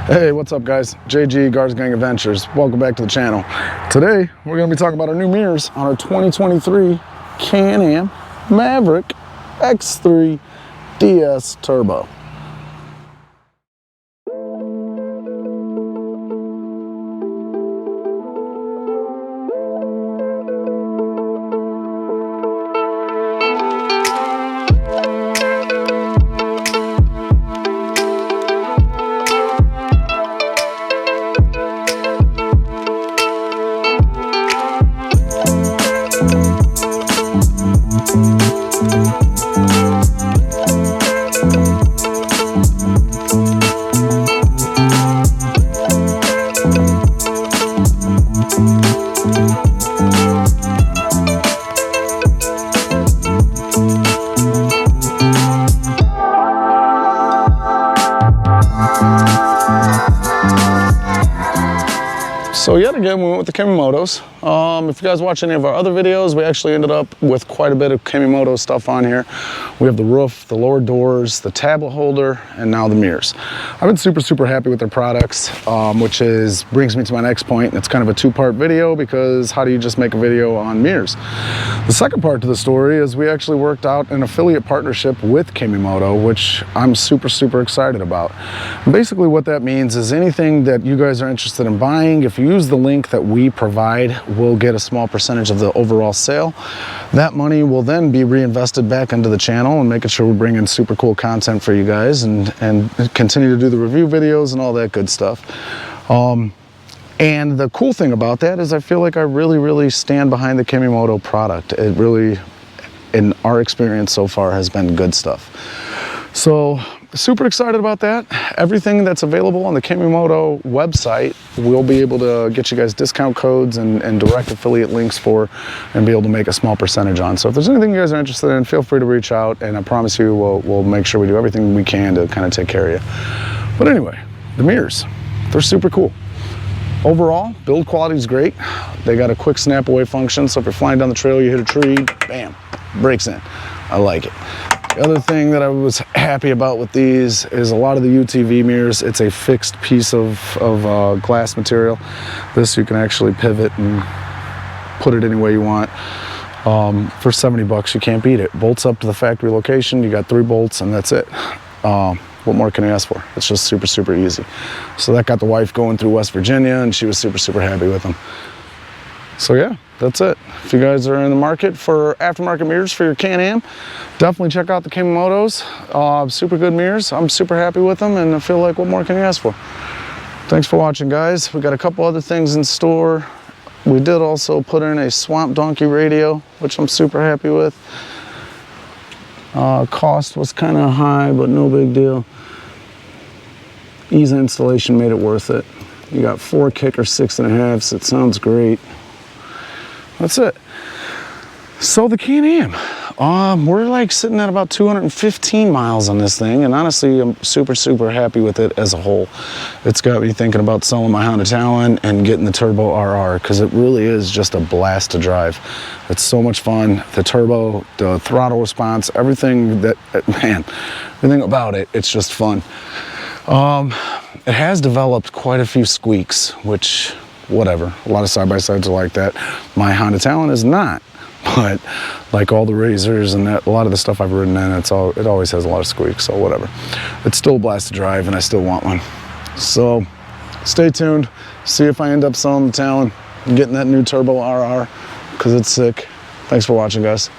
Hey, what's up guys? JG, Guards Gang Adventures. Welcome back to the channel. Today, we're going to be talking about our new mirrors on our 2023 CanAm Maverick X3 DS Turbo. So yet again, we went with the Kamimotos. If you guys watch any of our other videos, we actually ended up with quite a bit of Kamimoto stuff on here. We have the roof, the lower doors, the tablet holder, and now the mirrors. I've been super happy with their products, which brings me to my next point. It's kind of a two-part video because how do you just make a video on mirrors? The second part to the story is we actually worked out an affiliate partnership with Kamimoto, which I'm super excited about. And basically what that means is anything that you guys are interested in buying, if you use the link that we provide, we'll get a small percentage of the overall sale. That money will then be reinvested back into the channel and making sure we bring in super cool content for you guys and continue to do the review videos and all that good stuff. And the cool thing about that is I feel like I really stand behind the Kamimoto product. It really, in our experience so far, has been good stuff. So super excited about that. Everything that's available on the Kamimoto website, we'll be able to get you guys discount codes and direct affiliate links for and be able to make a small percentage on. So if there's anything you guys are interested in, feel free to reach out, and I promise you we'll make sure we do everything we can to kind of take care of you. But anyway, the mirrors, they're super cool. Overall, build quality is great. They got a quick snap away function, so if you're flying down the trail, you hit a tree, bam, brakes in. I like it. The other thing that I was happy about with these is a lot of the UTV mirrors, it's a fixed piece of glass material. This you can actually pivot and put it any way you want. For 70 bucks, you can't beat it. Bolts up to the factory location, you got 3 bolts and that's it. What more can you ask for? It's just super easy. So that got the wife going through West Virginia and she was super happy with them. So yeah, that's it. If you guys are in the market for aftermarket mirrors for your Can-Am, definitely check out the Kamimotos. Super good mirrors. I'm super happy with them and I feel like what more can you ask for? Thanks for watching guys. We got a couple other things in store. We did also put in a Swamp Donkey radio, which I'm super happy with. Cost was kind of high, but no big deal. Ease of installation made it worth it. You got 4 kicker 6.5s. It sounds great. That's it. So the Can-Am, we're like sitting at about 215 miles on this thing, and honestly, I'm super happy with it as a whole. It's got me thinking about selling my Honda Talon and getting the Turbo RR, because it really is just a blast to drive. It's so much fun. The turbo, the throttle response, everything about it, it's just fun. It has developed quite a few squeaks, which, whatever. A lot of side-by-sides are like that. My Honda Talon is not. But like all the Razors and a lot of the stuff I've ridden in, it always has a lot of squeaks, so whatever. It's still a blast to drive and I still want one. So stay tuned, see if I end up selling the Talon and getting that new Turbo RR because it's sick. Thanks for watching guys.